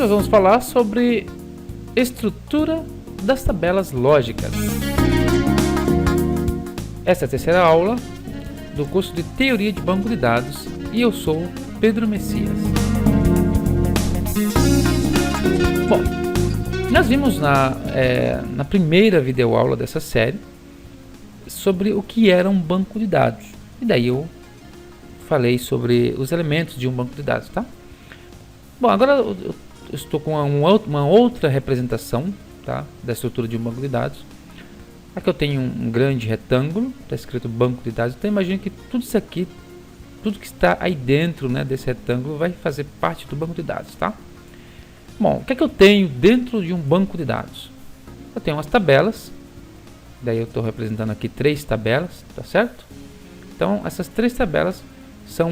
nós vamos falar sobre estrutura das tabelas lógicas. Essa é a terceira aula do curso de Teoria de Banco de Dados e eu sou Pedro Messias. Bom, nós vimos na primeira videoaula dessa série sobre o que era um banco de dados. E daí eu falei sobre os elementos de um banco de dados, tá? Bom, agora eu estou com uma outra representação, tá, da estrutura de um banco de dados. Aqui eu tenho um grande retângulo, está escrito banco de dados. Então imagine que tudo isso aqui, tudo que está aí dentro, né, desse retângulo vai fazer parte do banco de dados, tá? Bom, o que é que eu tenho dentro de um banco de dados? Eu tenho umas tabelas, daí eu estou representando aqui 3 tabelas, tá certo? Então essas 3 tabelas são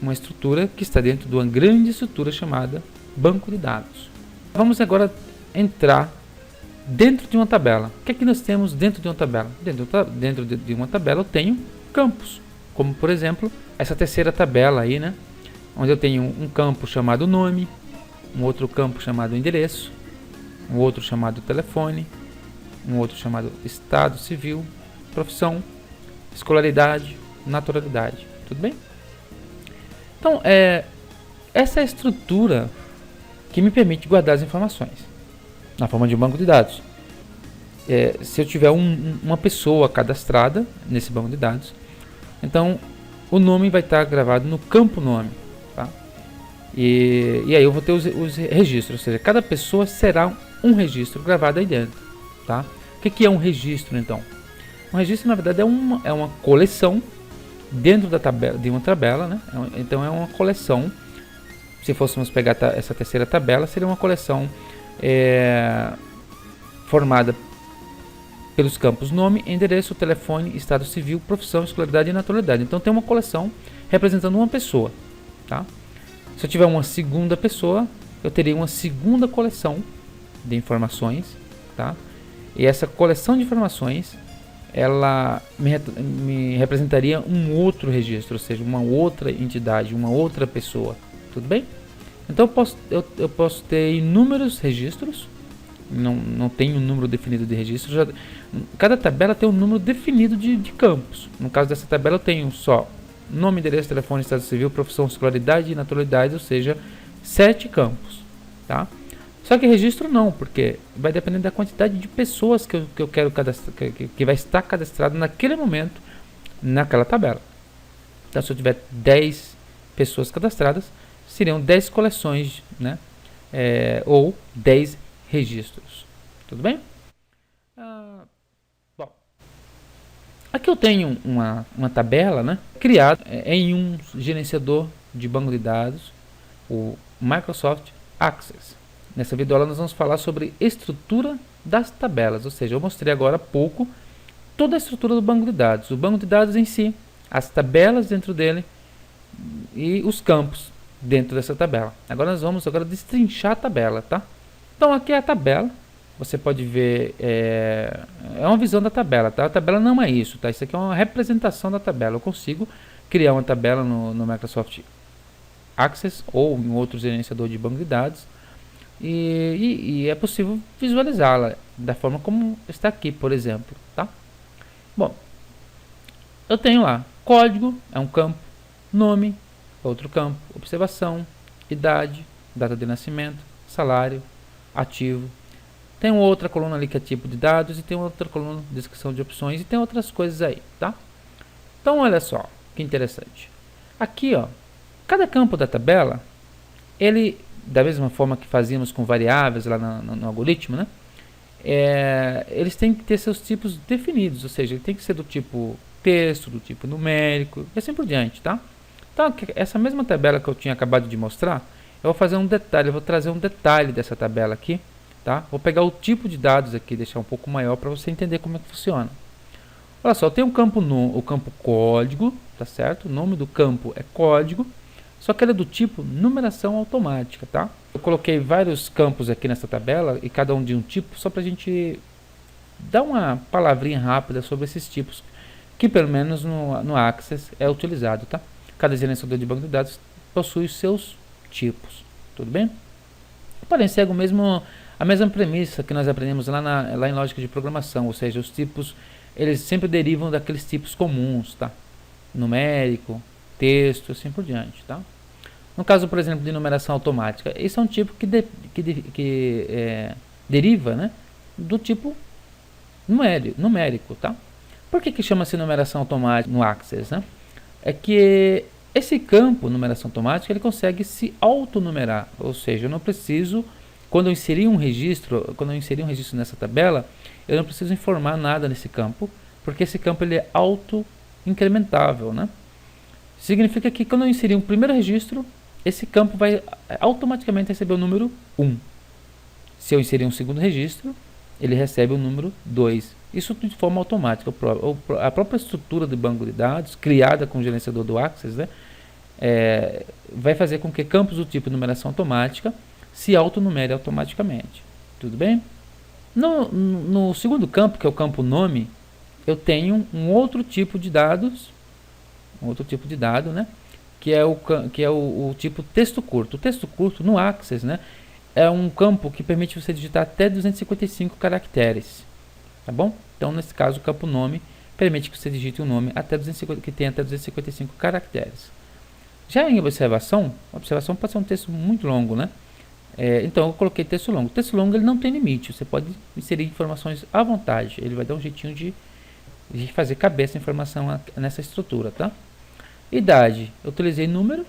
uma estrutura que está dentro de uma grande estrutura chamada banco de dados. Vamos agora entrar dentro de uma tabela. O que é que nós temos dentro de uma tabela? Dentro de uma tabela eu tenho campos, como por exemplo essa terceira tabela aí, né? Onde eu tenho um campo chamado nome, um outro campo chamado endereço, um outro chamado telefone, um outro chamado estado civil, profissão, escolaridade, naturalidade. Tudo bem? Então, essa é a estrutura que me permite guardar as informações na forma de um banco de dados. Se eu tiver uma pessoa cadastrada nesse banco de dados, então o nome vai estar gravado no campo nome, tá? E aí eu vou ter os registros, ou seja, cada pessoa será um registro gravado aí dentro, tá? O que é um registro, então? Um registro, na verdade, é uma coleção dentro da tabela, de uma tabela, né? Então é uma coleção. Se fôssemos pegar essa terceira tabela, seria uma coleção formada pelos campos nome, endereço, telefone, estado civil, profissão, escolaridade e naturalidade. Então tem uma coleção representando uma pessoa, tá? Se eu tiver uma segunda pessoa, eu teria uma segunda coleção de informações, tá? E essa coleção de informações, ela me representaria um outro registro, ou seja, uma outra entidade, uma outra pessoa. Tudo bem? Então eu posso ter inúmeros registros, não tem um número definido de registros. Cada tabela tem um número definido de campos. No caso dessa tabela eu tenho só nome, endereço, telefone, estado civil, profissão, escolaridade e naturalidade, ou seja, 7 campos, tá? Só que registro não, porque vai depender da quantidade de pessoas que eu quero cadastrar, que vai estar cadastrado naquele momento naquela tabela. Então se eu tiver 10 pessoas cadastradas, seriam 10 coleções, né? Ou 10 registros. Tudo bem? Bom, aqui eu tenho uma tabela, né, criada em um gerenciador de banco de dados, o Microsoft Access. Nessa videoaula nós vamos falar sobre estrutura das tabelas, ou seja, eu mostrei agora há pouco toda a estrutura do banco de dados. O banco de dados em si, as tabelas dentro dele e os campos dentro dessa tabela. Agora nós vamos destrinchar a tabela, tá? Então aqui é a tabela, você pode ver, é uma visão da tabela, tá? A tabela não é isso, tá? Isso aqui é uma representação da tabela. Eu consigo criar uma tabela no Microsoft Access ou em outro gerenciador de banco de dados e é possível visualizá-la da forma como está aqui, por exemplo, tá? Bom, eu tenho lá código, é um campo, nome, outro campo, observação, idade, data de nascimento, salário, ativo. Tem outra coluna ali que é tipo de dados e tem outra coluna de descrição de opções e tem outras coisas aí, tá? Então olha só, que interessante. Aqui, ó, cada campo da tabela, ele, da mesma forma que fazíamos com variáveis lá no algoritmo, né? Eles têm que ter seus tipos definidos, ou seja, ele tem que ser do tipo texto, do tipo numérico e assim por diante, tá? Então, essa mesma tabela que eu tinha acabado de mostrar, eu vou fazer um detalhe, eu vou trazer um detalhe dessa tabela aqui, tá? Vou pegar o tipo de dados aqui, deixar um pouco maior para você entender como é que funciona. Olha só, tem um campo o campo código, tá certo? O nome do campo é código, só que ele é do tipo numeração automática, tá? Eu coloquei vários campos aqui nessa tabela e cada um de um tipo, só para a gente dar uma palavrinha rápida sobre esses tipos, que pelo menos no Access é utilizado, tá? Cada gerenciador de banco de dados possui seus tipos, tudo bem? Porém, segue a mesma premissa que nós aprendemos lá em lógica de programação, ou seja, os tipos, eles sempre derivam daqueles tipos comuns, tá? Numérico, texto, assim por diante, tá? No caso, por exemplo, de numeração automática, esse é um tipo que deriva, né, do tipo numérico, tá? Por que chama-se numeração automática no Access, né? É que esse campo, numeração automática, ele consegue se autonumerar, ou seja, eu não preciso, quando eu inserir um registro nessa tabela, eu não preciso informar nada nesse campo, porque esse campo ele é auto-incrementável, né? Significa que quando eu inserir um primeiro registro, esse campo vai automaticamente receber o número 1. Se eu inserir um segundo registro, ele recebe o número 2. Isso de forma automática. A própria estrutura do banco de dados, criada com o gerenciador do Access, né, vai fazer com que campos do tipo numeração automática se autonumere automaticamente. Tudo bem? No segundo campo, que é o campo nome, eu tenho um outro tipo de dados, né, que é o tipo texto curto. O texto curto no Access, né, é um campo que permite você digitar até 255 caracteres, tá bom? Então, nesse caso, o campo nome permite que você digite um nome que tenha até 255 caracteres. Já em observação, a observação pode ser um texto muito longo, né? Então, eu coloquei texto longo. O texto longo ele não tem limite, você pode inserir informações à vontade, ele vai dar um jeitinho de fazer caber essa informação nessa estrutura, tá? Idade, eu utilizei número.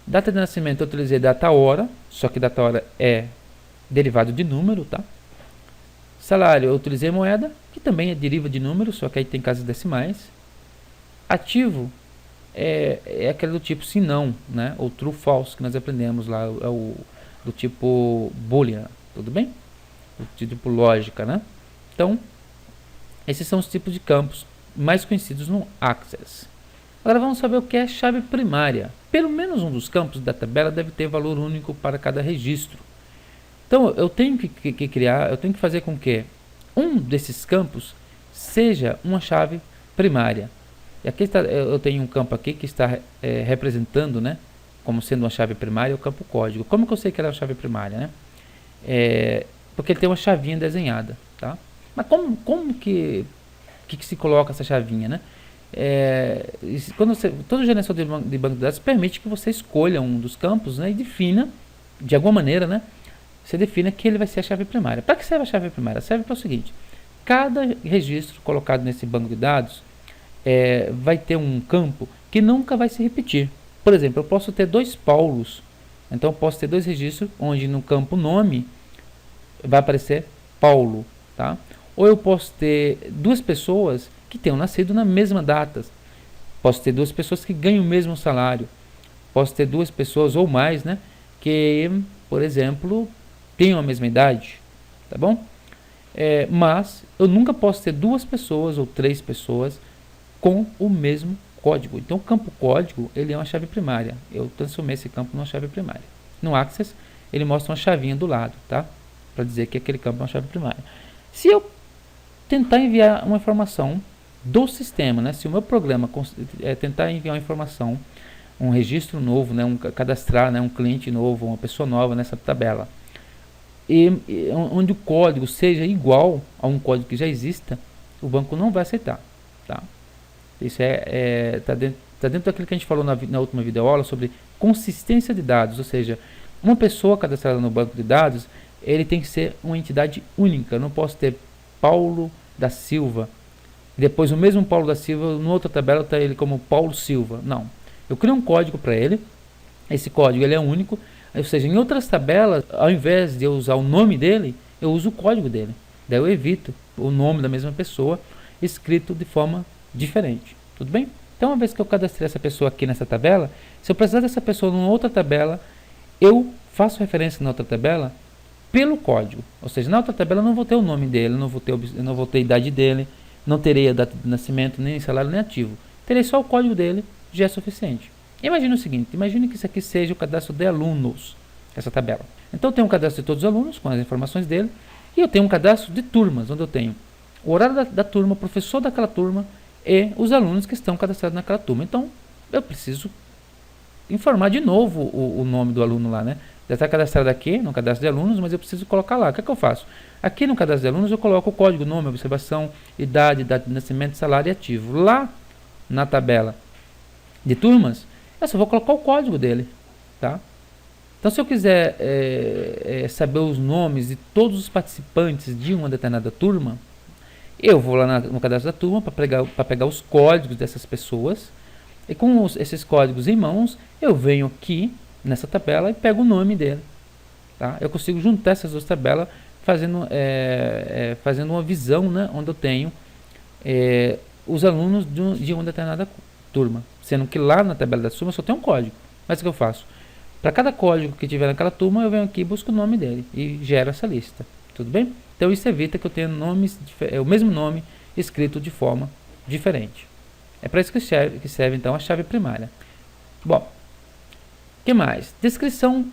Data de nascimento, eu utilizei data-hora, só que data-hora é derivado de número, tá? Salário, eu utilizei moeda, que também é deriva de número, só que aí tem casas decimais. Ativo é aquele do tipo sim, não, né? Ou true, false, que nós aprendemos lá, é o do tipo boolean, tudo bem? Do tipo lógica, né? Então, esses são os tipos de campos mais conhecidos no Access. Agora vamos saber o que é chave primária. Pelo menos um dos campos da tabela deve ter valor único para cada registro. Então eu tenho eu tenho que fazer com que um desses campos seja uma chave primária. E aqui eu tenho um campo aqui que está representando, né, como sendo uma chave primária, o campo código. Como que eu sei que ela é uma chave primária, né? Porque ele tem uma chavinha desenhada, tá? Mas como que se coloca essa chavinha, né? Todo gerenciador de banco de dados permite que você escolha um dos campos, né, e defina, de alguma maneira, né, você defina que ele vai ser a chave primária. Para que serve a chave primária? Serve para o seguinte: cada registro colocado nesse banco de dados vai ter um campo que nunca vai se repetir. Por exemplo, eu posso ter 2 Paulos, então eu posso ter 2 registros onde no campo nome vai aparecer Paulo, tá? Ou eu posso ter 2 pessoas que tenham nascido na mesma data. Posso ter 2 pessoas que ganham o mesmo salário. Posso ter 2 pessoas ou mais, né, que, por exemplo, tenham a mesma idade, tá bom? Mas eu nunca posso ter 2 pessoas ou 3 pessoas com o mesmo código. Então, o campo código ele é uma chave primária. Eu transformei esse campo numa chave primária. No Access, ele mostra uma chavinha do lado, tá? Para dizer que aquele campo é uma chave primária. Se eu tentar enviar uma informação do sistema, né? Se o meu programa tentar enviar uma informação, um registro novo, né? Cadastrar, né, um cliente novo, uma pessoa nova nessa tabela, onde o código seja igual a um código que já exista, o banco não vai aceitar, tá? Isso tá dentro daquilo que a gente falou na última videoaula sobre consistência de dados, ou seja, uma pessoa cadastrada no banco de dados, ele tem que ser uma entidade única. Eu não posso ter Paulo da Silva, depois o mesmo Paulo da Silva, em outra tabela está ele como Paulo Silva. Não. Eu crio um código para ele, esse código ele é único, ou seja, em outras tabelas, ao invés de eu usar o nome dele, eu uso o código dele. Daí eu evito o nome da mesma pessoa escrito de forma diferente. Tudo bem? Então, uma vez que eu cadastrei essa pessoa aqui nessa tabela, se eu precisar dessa pessoa numa outra tabela, eu faço referência na outra tabela pelo código. Ou seja, na outra tabela eu não vou ter o nome dele, não vou ter a idade dele, não terei a data de nascimento, nem salário, nem ativo. Terei só o código dele, já é suficiente. Imagine o seguinte, imagine que isso aqui seja o cadastro de alunos, essa tabela. Então eu tenho um cadastro de todos os alunos, com as informações dele, e eu tenho um cadastro de turmas, onde eu tenho o horário da turma, o professor daquela turma e os alunos que estão cadastrados naquela turma. Então eu preciso informar de novo o nome do aluno lá, né? Já está cadastrado aqui no cadastro de alunos, mas eu preciso colocar lá. O que é que eu faço? Aqui no cadastro de alunos eu coloco o código, nome, observação, idade, data de nascimento, salário e ativo. Lá na tabela de turmas, eu só vou colocar o código dele, tá? Então, se eu quiser saber os nomes de todos os participantes de uma determinada turma, eu vou lá no cadastro da turma para pegar os códigos dessas pessoas, e com esses códigos em mãos, eu venho aqui nessa tabela e pego o nome dele. Tá? Eu consigo juntar essas duas tabelas fazendo uma visão, né, onde eu tenho os alunos de uma determinada turma, sendo que lá na tabela da turma só tem um código. Mas o que eu faço? Para cada código que tiver naquela turma, eu venho aqui e busco o nome dele e gero essa lista. Tudo bem? Então isso evita que eu tenha o mesmo nome escrito de forma diferente. É para isso que serve então a chave primária. Bom, o que mais? Descrição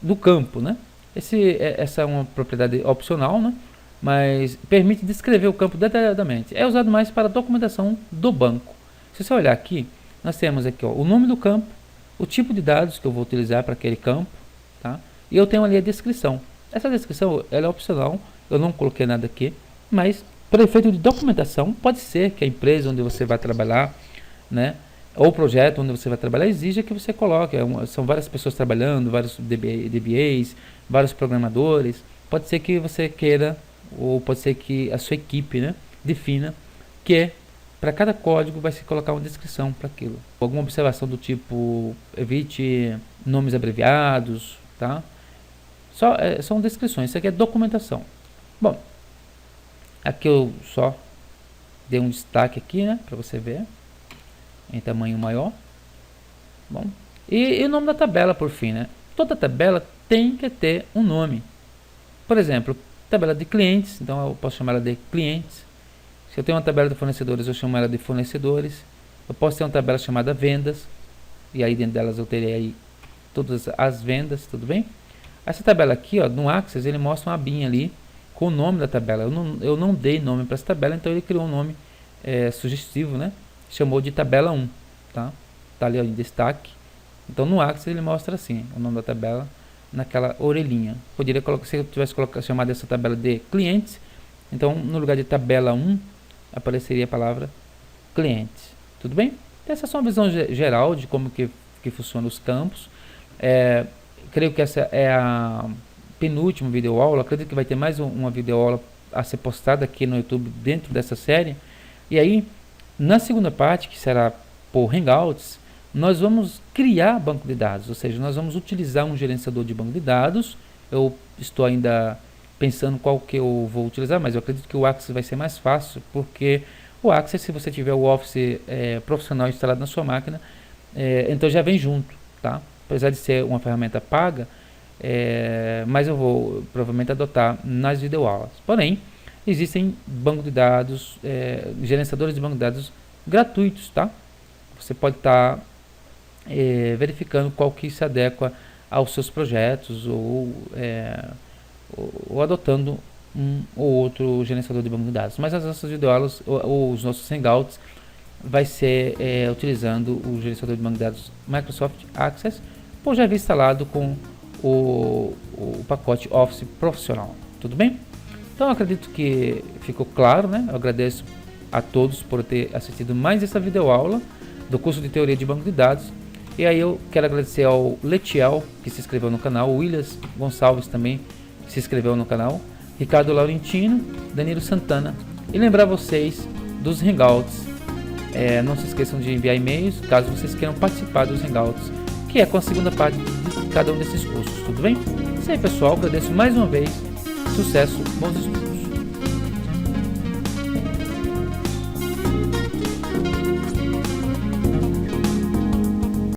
do campo, né? Essa é uma propriedade opcional, né? Mas permite descrever o campo detalhadamente. É usado mais para a documentação do banco. Se você olhar aqui, nós temos aqui o nome do campo, o tipo de dados que eu vou utilizar para aquele campo, tá? E eu tenho ali a descrição. Essa descrição ela é opcional, eu não coloquei nada aqui, mas para efeito de documentação, pode ser que a empresa onde você vai trabalhar, né, ou o projeto onde você vai trabalhar, exija que você coloque. São várias pessoas trabalhando, vários DBAs, vários programadores. Pode ser que você queira, ou pode ser que a sua equipe, né, defina que para cada código vai se colocar uma descrição para aquilo. Alguma observação do tipo, evite nomes abreviados, tá? São descrições, isso aqui é documentação. Bom, aqui eu só dei um destaque aqui, né, para você ver, em tamanho maior. Bom, e o nome da tabela por fim, né? Toda tabela tem que ter um nome. Por exemplo, tabela de clientes, então eu posso chamar ela de clientes. Se eu tenho uma tabela de fornecedores, eu chamo ela de fornecedores. Eu posso ter uma tabela chamada vendas, e aí dentro delas eu terei aí todas as vendas, tudo bem? Essa tabela aqui, ó, no Access, ele mostra uma abinha ali com o nome da tabela. Eu não dei nome para essa tabela, então ele criou um nome sugestivo, né? Chamou de tabela 1, tá? Tá ali ó, em destaque. Então no Access ele mostra assim, o nome da tabela naquela orelhinha. Poderia colocar, se eu tivesse chamado essa tabela de clientes, então no lugar de tabela 1, apareceria a palavra clientes. Tudo bem? Essa é só uma visão geral de como que funcionam os campos. Creio que essa é a penúltima videoaula. Acredito que vai ter mais uma videoaula a ser postada aqui no YouTube dentro dessa série. E aí, na segunda parte, que será por Hangouts, nós vamos criar banco de dados. Ou seja, nós vamos utilizar um gerenciador de banco de dados. Eu estou ainda pensando qual que eu vou utilizar, mas eu acredito que o Access vai ser mais fácil, porque o Access, se você tiver o Office profissional instalado na sua máquina, então já vem junto, tá? Apesar de ser uma ferramenta paga, mas eu vou provavelmente adotar nas videoaulas. Porém, existem banco de dados, gerenciadores de banco de dados gratuitos, tá? Você pode estar verificando qual que se adequa aos seus projetos ou adotando um ou outro gerenciador de banco de dados. Mas as nossas videoaulas ou os nossos Hangouts vai ser utilizando o gerenciador de banco de dados Microsoft Access, por já vir instalado com o pacote Office profissional. Tudo bem? Então eu acredito que ficou claro, né? Eu agradeço a todos por ter assistido mais essa videoaula do curso de Teoria de Banco de Dados. E aí eu quero agradecer ao Letiel, que se inscreveu no canal, o Williams Gonçalves também se inscreveu no canal, Ricardo Laurentino, Danilo Santana, e lembrar vocês dos Hangouts. Não se esqueçam de enviar e-mails caso vocês queiram participar dos Hangouts, que é com a segunda parte de cada um desses cursos, tudo bem? Isso aí, pessoal, agradeço mais uma vez, sucesso, bons estudos.